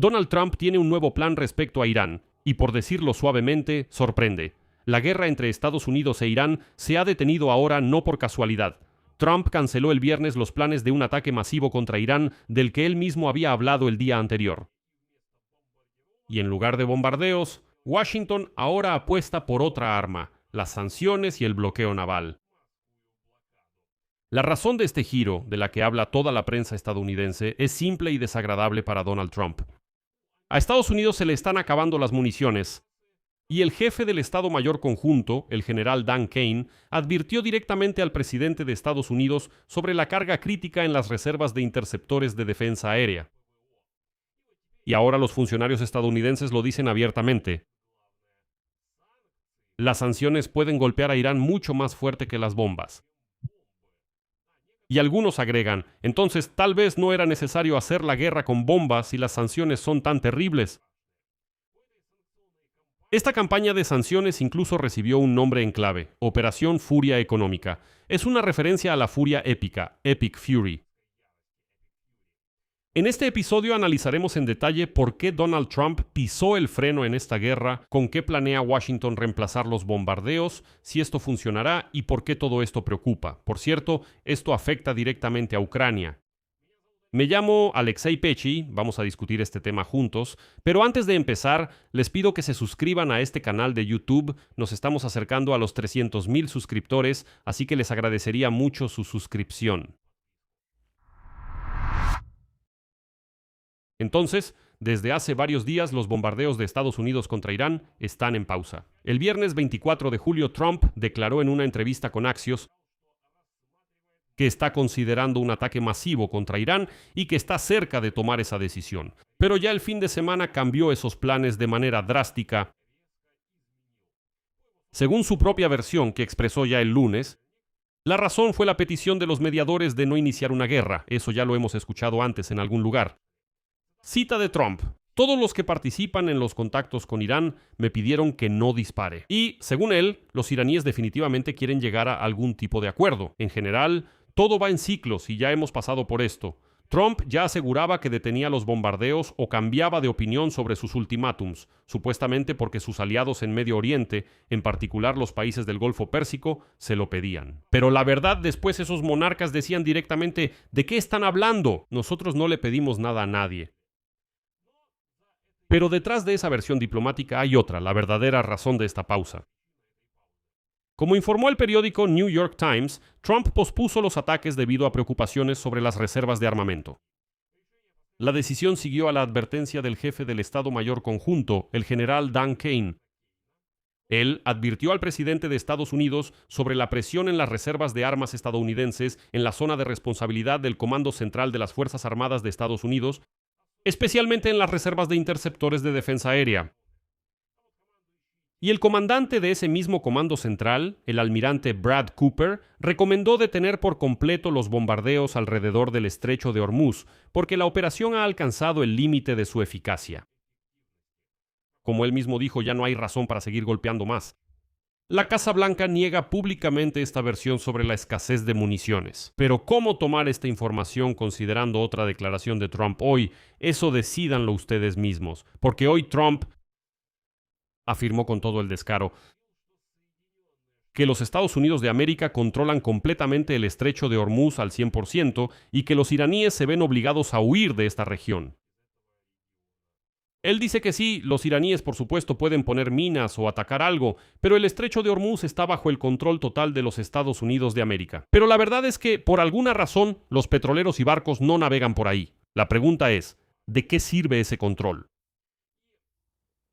Donald Trump tiene un nuevo plan respecto a Irán, y por decirlo suavemente, sorprende. La guerra entre Estados Unidos e Irán se ha detenido ahora no por casualidad. Trump canceló el viernes los planes de un ataque masivo contra Irán del que él mismo había hablado el día anterior. Y en lugar de bombardeos, Washington ahora apuesta por otra arma, las sanciones y el bloqueo naval. La razón de este giro, de la que habla toda la prensa estadounidense, es simple y desagradable para Donald Trump. A Estados Unidos se le están acabando las municiones, y el jefe del Estado Mayor Conjunto, el general Dan Kane, advirtió directamente al presidente de Estados Unidos sobre la carga crítica en las reservas de interceptores de defensa aérea. Y ahora los funcionarios estadounidenses lo dicen abiertamente. Las sanciones pueden golpear a Irán mucho más fuerte que las bombas. Y algunos agregan, entonces tal vez no era necesario hacer la guerra con bombas si las sanciones son tan terribles. Esta campaña de sanciones incluso recibió un nombre en clave, Operación Furia Económica. Es una referencia a la furia épica, Epic Fury. En este episodio analizaremos en detalle por qué Donald Trump pisó el freno en esta guerra, con qué planea Washington reemplazar los bombardeos, si esto funcionará y por qué todo esto preocupa. Por cierto, esto afecta directamente a Ucrania. Me llamo Alexei Pechi, vamos a discutir este tema juntos, pero antes de empezar, les pido que se suscriban a este canal de YouTube. Nos estamos acercando a los 300,000 suscriptores, así que les agradecería mucho su suscripción. Entonces, desde hace varios días los bombardeos de Estados Unidos contra Irán están en pausa. El viernes 24 de julio Trump declaró en una entrevista con Axios que está considerando un ataque masivo contra Irán y que está cerca de tomar esa decisión. Pero ya el fin de semana cambió esos planes de manera drástica. Según su propia versión que expresó ya el lunes, la razón fue la petición de los mediadores de no iniciar una guerra. Eso ya lo hemos escuchado antes en algún lugar. Cita de Trump. Todos los que participan en los contactos con Irán me pidieron que no dispare. Y, según él, los iraníes definitivamente quieren llegar a algún tipo de acuerdo. En general, todo va en ciclos y ya hemos pasado por esto. Trump ya aseguraba que detenía los bombardeos o cambiaba de opinión sobre sus ultimátums, supuestamente porque sus aliados en Medio Oriente, en particular los países del Golfo Pérsico, se lo pedían. Pero la verdad, después esos monarcas decían directamente, ¿de qué están hablando? Nosotros no le pedimos nada a nadie. Pero detrás de esa versión diplomática hay otra, la verdadera razón de esta pausa. Como informó el periódico New York Times, Trump pospuso los ataques debido a preocupaciones sobre las reservas de armamento. La decisión siguió a la advertencia del jefe del Estado Mayor Conjunto, el general Dan Kane. Él advirtió al presidente de Estados Unidos sobre la presión en las reservas de armas estadounidenses en la zona de responsabilidad del Comando Central de las Fuerzas Armadas de Estados Unidos, especialmente en las reservas de interceptores de defensa aérea. Y el comandante de ese mismo comando central, el almirante Brad Cooper, recomendó detener por completo los bombardeos alrededor del estrecho de Hormuz, porque la operación ha alcanzado el límite de su eficacia. Como él mismo dijo, ya no hay razón para seguir golpeando más. La Casa Blanca niega públicamente esta versión sobre la escasez de municiones. Pero ¿cómo tomar esta información considerando otra declaración de Trump hoy? Eso decídanlo ustedes mismos. Porque hoy Trump afirmó con todo el descaro que los Estados Unidos de América controlan completamente el estrecho de Hormuz al 100% y que los iraníes se ven obligados a huir de esta región. Él dice que sí, los iraníes por supuesto pueden poner minas o atacar algo, pero el estrecho de Hormuz está bajo el control total de los Estados Unidos de América. Pero la verdad es que, por alguna razón, los petroleros y barcos no navegan por ahí. La pregunta es, ¿de qué sirve ese control?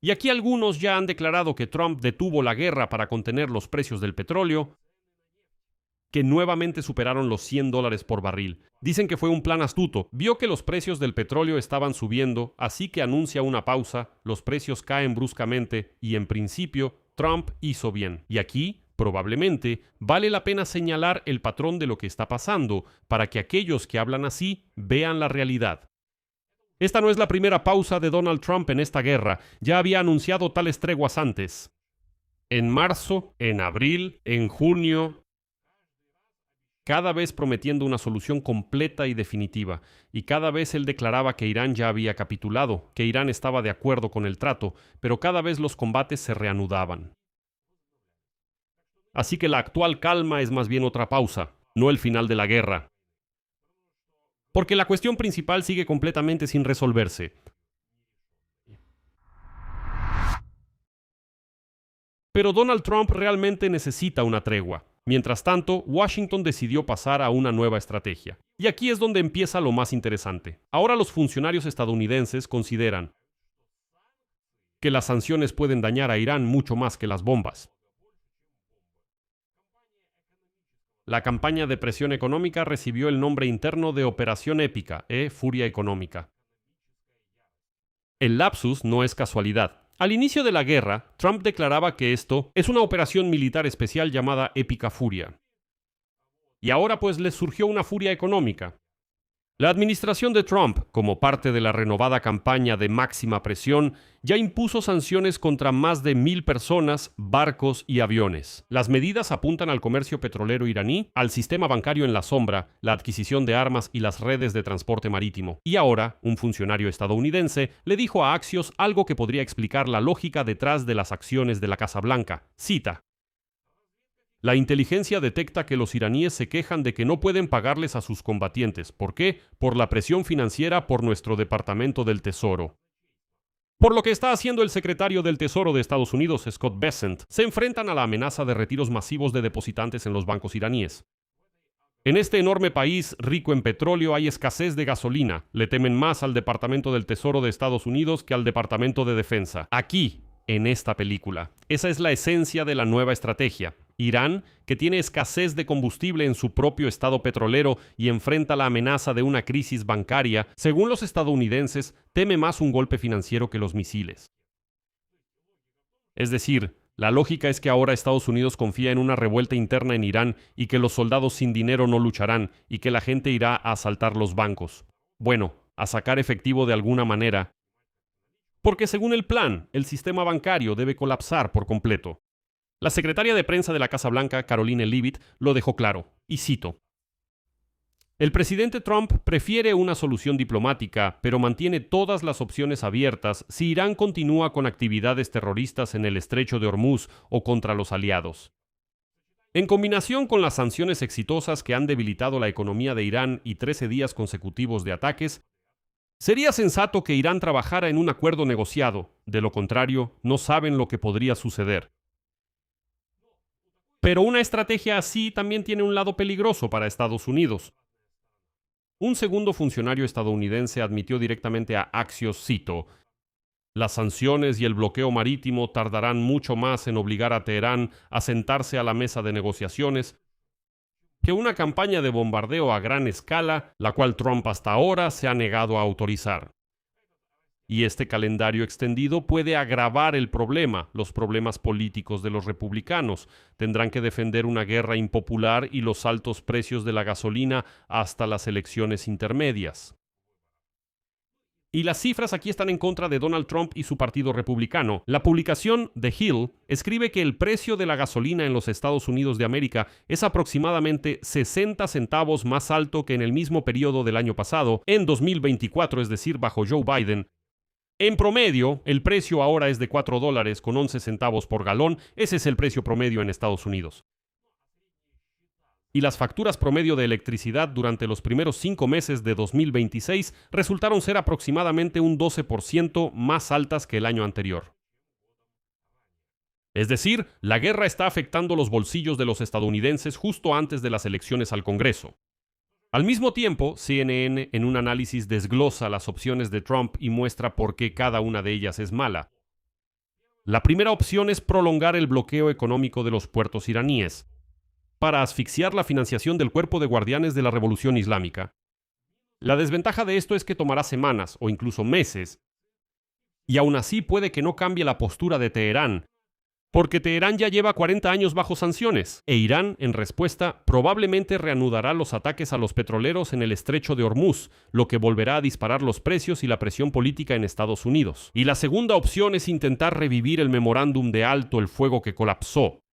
Y aquí algunos ya han declarado que Trump detuvo la guerra para contener los precios del petróleo, que nuevamente superaron los $100 por barril. Dicen que fue un plan astuto. Vio que los precios del petróleo estaban subiendo, así que anuncia una pausa, los precios caen bruscamente y en principio Trump hizo bien. Y aquí, probablemente, vale la pena señalar el patrón de lo que está pasando para que aquellos que hablan así vean la realidad. Esta no es la primera pausa de Donald Trump en esta guerra. Ya había anunciado tales treguas antes. En marzo, en abril, en junio. cada vez prometiendo una solución completa y definitiva, y cada vez él declaraba que Irán ya había capitulado, que Irán estaba de acuerdo con el trato, pero cada vez los combates se reanudaban. Así que la actual calma es más bien otra pausa, no el final de la guerra. Porque la cuestión principal sigue completamente sin resolverse. Pero Donald Trump realmente necesita una tregua. Mientras tanto, Washington decidió pasar a una nueva estrategia. Y aquí es donde empieza lo más interesante. Ahora los funcionarios estadounidenses consideran que las sanciones pueden dañar a Irán mucho más que las bombas. La campaña de presión económica recibió el nombre interno de Operación Épica, Furia Económica. El lapsus no es casualidad. Al inicio de la guerra, Trump declaraba que esto es una operación militar especial llamada Épica Furia. Y ahora pues les surgió una furia económica. La administración de Trump, como parte de la renovada campaña de máxima presión, ya impuso sanciones contra más de 1,000 personas, barcos y aviones. Las medidas apuntan al comercio petrolero iraní, al sistema bancario en la sombra, la adquisición de armas y las redes de transporte marítimo. Y ahora, un funcionario estadounidense le dijo a Axios algo que podría explicar la lógica detrás de las acciones de la Casa Blanca. Cita: la inteligencia detecta que los iraníes se quejan de que no pueden pagarles a sus combatientes. ¿Por qué? Por la presión financiera por nuestro Departamento del Tesoro. Por lo que está haciendo el secretario del Tesoro de Estados Unidos, Scott Bessent, se enfrentan a la amenaza de retiros masivos de depositantes en los bancos iraníes. En este enorme país rico en petróleo hay escasez de gasolina. Le temen más al Departamento del Tesoro de Estados Unidos que al Departamento de Defensa. Aquí, en esta película. Esa es la esencia de la nueva estrategia. Irán, que tiene escasez de combustible en su propio estado petrolero y enfrenta la amenaza de una crisis bancaria, según los estadounidenses, teme más un golpe financiero que los misiles. Es decir, la lógica es que ahora Estados Unidos confía en una revuelta interna en Irán y que los soldados sin dinero no lucharán y que la gente irá a asaltar los bancos. Bueno, a sacar efectivo de alguna manera. Porque según el plan, el sistema bancario debe colapsar por completo. La secretaria de prensa de la Casa Blanca, Karoline Leavitt, lo dejó claro, y cito: el presidente Trump prefiere una solución diplomática, pero mantiene todas las opciones abiertas si Irán continúa con actividades terroristas en el estrecho de Hormuz o contra los aliados. En combinación con las sanciones exitosas que han debilitado la economía de Irán y 13 días consecutivos de ataques, sería sensato que Irán trabajara en un acuerdo negociado. De lo contrario, no saben lo que podría suceder. Pero una estrategia así también tiene un lado peligroso para Estados Unidos. Un segundo funcionario estadounidense admitió directamente a Axios, cito: las sanciones y el bloqueo marítimo tardarán mucho más en obligar a Teherán a sentarse a la mesa de negociaciones que una campaña de bombardeo a gran escala, la cual Trump hasta ahora se ha negado a autorizar. Y este calendario extendido puede agravar el problema, los problemas políticos de los republicanos. Tendrán que defender una guerra impopular y los altos precios de la gasolina hasta las elecciones intermedias. Y las cifras aquí están en contra de Donald Trump y su partido republicano. La publicación The Hill escribe que el precio de la gasolina en los Estados Unidos de América es aproximadamente 60 centavos más alto que en el mismo periodo del año pasado, en 2024, es decir, bajo Joe Biden. En promedio, el precio ahora es de $4.11 por galón. Ese es el precio promedio en Estados Unidos. Y las facturas promedio de electricidad durante los primeros 5 meses de 2026 resultaron ser aproximadamente un 12% más altas que el año anterior. Es decir, la guerra está afectando los bolsillos de los estadounidenses justo antes de las elecciones al Congreso. Al mismo tiempo, CNN en un análisis desglosa las opciones de Trump y muestra por qué cada una de ellas es mala. La primera opción es prolongar el bloqueo económico de los puertos iraníes, para asfixiar la financiación del Cuerpo de Guardianes de la Revolución Islámica. La desventaja de esto es que tomará semanas o incluso meses, y aún así puede que no cambie la postura de Teherán, porque Teherán ya lleva 40 años bajo sanciones, e Irán, en respuesta, probablemente reanudará los ataques a los petroleros en el estrecho de Hormuz, lo que volverá a disparar los precios y la presión política en Estados Unidos. Y la segunda opción es intentar revivir el memorándum de alto el fuego que colapsó.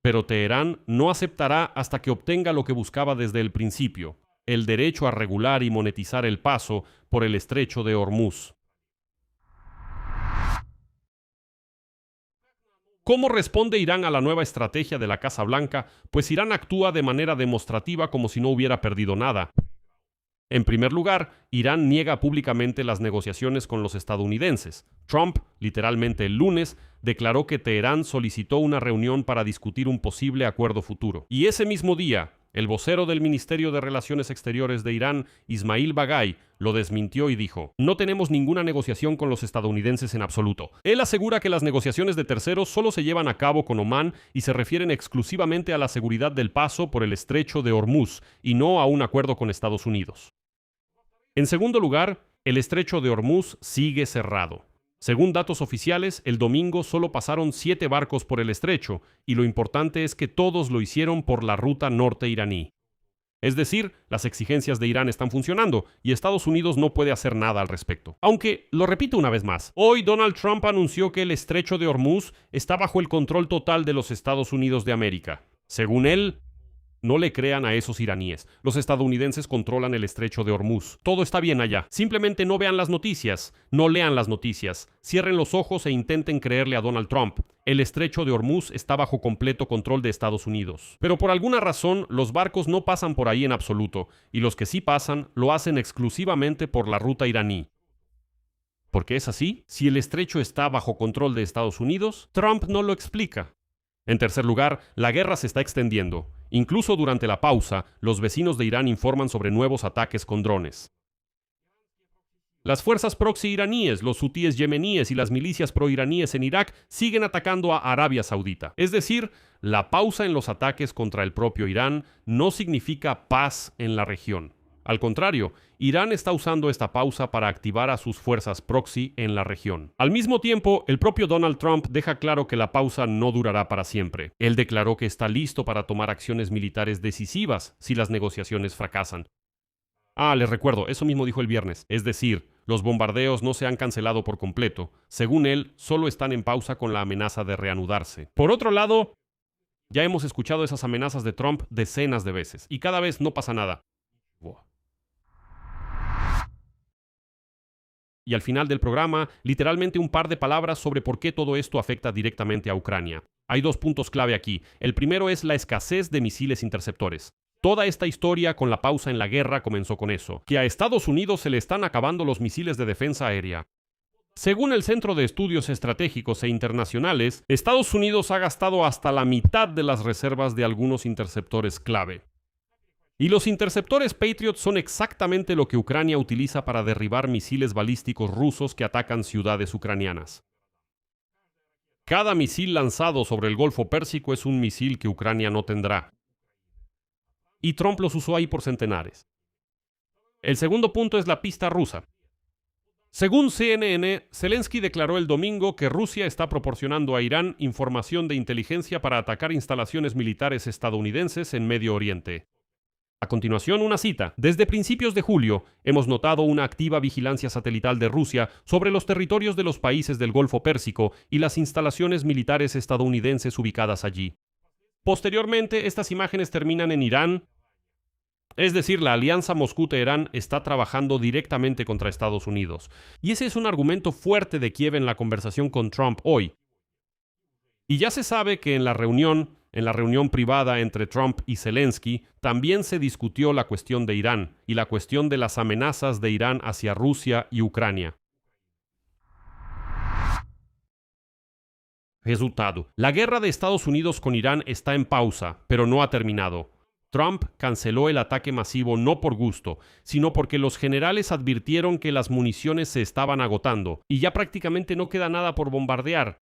Pero Teherán no aceptará hasta que obtenga lo que buscaba desde el principio: el derecho a regular y monetizar el paso por el estrecho de Hormuz. ¿Cómo responde Irán a la nueva estrategia de la Casa Blanca? Pues Irán actúa de manera demostrativa como si no hubiera perdido nada. En primer lugar, Irán niega públicamente las negociaciones con los estadounidenses. Trump, literalmente el lunes, declaró que Teherán solicitó una reunión para discutir un posible acuerdo futuro. Y ese mismo día, el vocero del Ministerio de Relaciones Exteriores de Irán, Ismail Bagay, lo desmintió y dijo: "No tenemos ninguna negociación con los estadounidenses en absoluto". Él asegura que las negociaciones de terceros solo se llevan a cabo con Omán y se refieren exclusivamente a la seguridad del paso por el estrecho de Hormuz y no a un acuerdo con Estados Unidos. En segundo lugar, el estrecho de Hormuz sigue cerrado. Según datos oficiales, el domingo solo pasaron 7 barcos por el estrecho, y lo importante es que todos lo hicieron por la ruta norte iraní. Es decir, las exigencias de Irán están funcionando y Estados Unidos no puede hacer nada al respecto. Aunque, lo repito una vez más, hoy Donald Trump anunció que el estrecho de Hormuz está bajo el control total de los Estados Unidos de América. Según él, no le crean a esos iraníes. Los estadounidenses controlan el estrecho de Hormuz. Todo está bien allá. Simplemente no vean las noticias, no lean las noticias. Cierren los ojos e intenten creerle a Donald Trump. El estrecho de Hormuz está bajo completo control de Estados Unidos. Pero por alguna razón, los barcos no pasan por ahí en absoluto, y los que sí pasan lo hacen exclusivamente por la ruta iraní. ¿Por qué es así? Si el estrecho está bajo control de Estados Unidos, Trump no lo explica. En tercer lugar, la guerra se está extendiendo. Incluso durante la pausa, los vecinos de Irán informan sobre nuevos ataques con drones. Las fuerzas proxy iraníes, los hutíes yemeníes y las milicias proiraníes en Irak siguen atacando a Arabia Saudita. Es decir, la pausa en los ataques contra el propio Irán no significa paz en la región. Al contrario, Irán está usando esta pausa para activar a sus fuerzas proxy en la región. Al mismo tiempo, el propio Donald Trump deja claro que la pausa no durará para siempre. Él declaró que está listo para tomar acciones militares decisivas si las negociaciones fracasan. Les recuerdo, eso mismo dijo el viernes. Es decir, los bombardeos no se han cancelado por completo. Según él, solo están en pausa con la amenaza de reanudarse. Por otro lado, ya hemos escuchado esas amenazas de Trump decenas de veces y cada vez no pasa nada. Y al final del programa, literalmente un par de palabras sobre por qué todo esto afecta directamente a Ucrania. Hay 2 puntos clave aquí. El primero es la escasez de misiles interceptores. Toda esta historia con la pausa en la guerra comenzó con eso, que a Estados Unidos se le están acabando los misiles de defensa aérea. Según el Centro de Estudios Estratégicos e Internacionales, Estados Unidos ha gastado hasta la mitad de las reservas de algunos interceptores clave. Y los interceptores Patriot son exactamente lo que Ucrania utiliza para derribar misiles balísticos rusos que atacan ciudades ucranianas. Cada misil lanzado sobre el Golfo Pérsico es un misil que Ucrania no tendrá. Y Trump los usó ahí por centenares. El segundo punto es la pista rusa. Según CNN, Zelensky declaró el domingo que Rusia está proporcionando a Irán información de inteligencia para atacar instalaciones militares estadounidenses en Medio Oriente. A continuación, una cita. Desde principios de julio, hemos notado una activa vigilancia satelital de Rusia sobre los territorios de los países del Golfo Pérsico y las instalaciones militares estadounidenses ubicadas allí. Posteriormente, estas imágenes terminan en Irán. Es decir, la alianza Moscú-Teherán está trabajando directamente contra Estados Unidos. Y ese es un argumento fuerte de Kiev en la conversación con Trump hoy. Y ya se sabe que en la reunión privada entre Trump y Zelensky, también se discutió la cuestión de Irán y la cuestión de las amenazas de Irán hacia Rusia y Ucrania. Resultado: la guerra de Estados Unidos con Irán está en pausa, pero no ha terminado. Trump canceló el ataque masivo no por gusto, sino porque los generales advirtieron que las municiones se estaban agotando y ya prácticamente no queda nada por bombardear.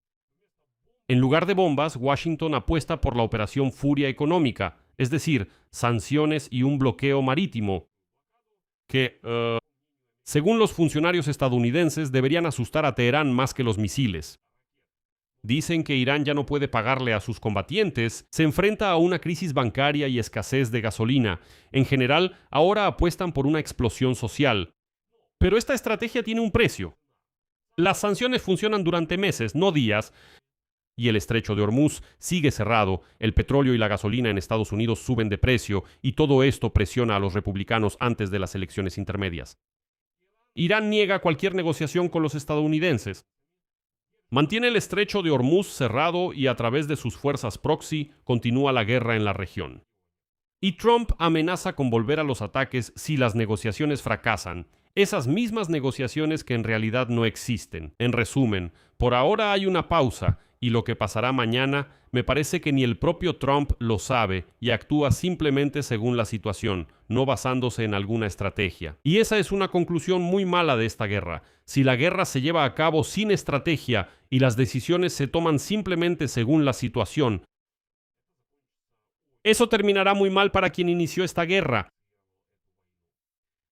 En lugar de bombas, Washington apuesta por la operación Furia Económica, es decir, sanciones y un bloqueo marítimo, que, según los funcionarios estadounidenses, deberían asustar a Teherán más que los misiles. Dicen que Irán ya no puede pagarle a sus combatientes, se enfrenta a una crisis bancaria y escasez de gasolina. En general, ahora apuestan por una explosión social. Pero esta estrategia tiene un precio. Las sanciones funcionan durante meses, no días. y el estrecho de Hormuz sigue cerrado, el petróleo y la gasolina en Estados Unidos suben de precio y todo esto presiona a los republicanos antes de las elecciones intermedias. Irán niega cualquier negociación con los estadounidenses. Mantiene el estrecho de Hormuz cerrado y a través de sus fuerzas proxy continúa la guerra en la región. Y Trump amenaza con volver a los ataques si las negociaciones fracasan. Esas mismas negociaciones que en realidad no existen. En resumen, por ahora hay una pausa y lo que pasará mañana me parece que ni el propio Trump lo sabe y actúa simplemente según la situación, no basándose en alguna estrategia. Y esa es una conclusión muy mala de esta guerra. Si la guerra se lleva a cabo sin estrategia y las decisiones se toman simplemente según la situación, eso terminará muy mal para quien inició esta guerra.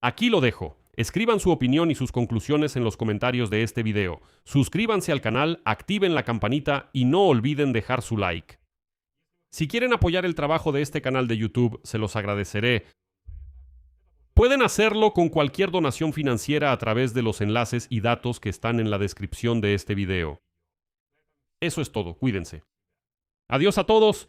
Aquí lo dejo. Escriban su opinión y sus conclusiones en los comentarios de este video. Suscríbanse al canal, activen la campanita y no olviden dejar su like. Si quieren apoyar el trabajo de este canal de YouTube, se los agradeceré. Pueden hacerlo con cualquier donación financiera a través de los enlaces y datos que están en la descripción de este video. Eso es todo, cuídense. Adiós a todos.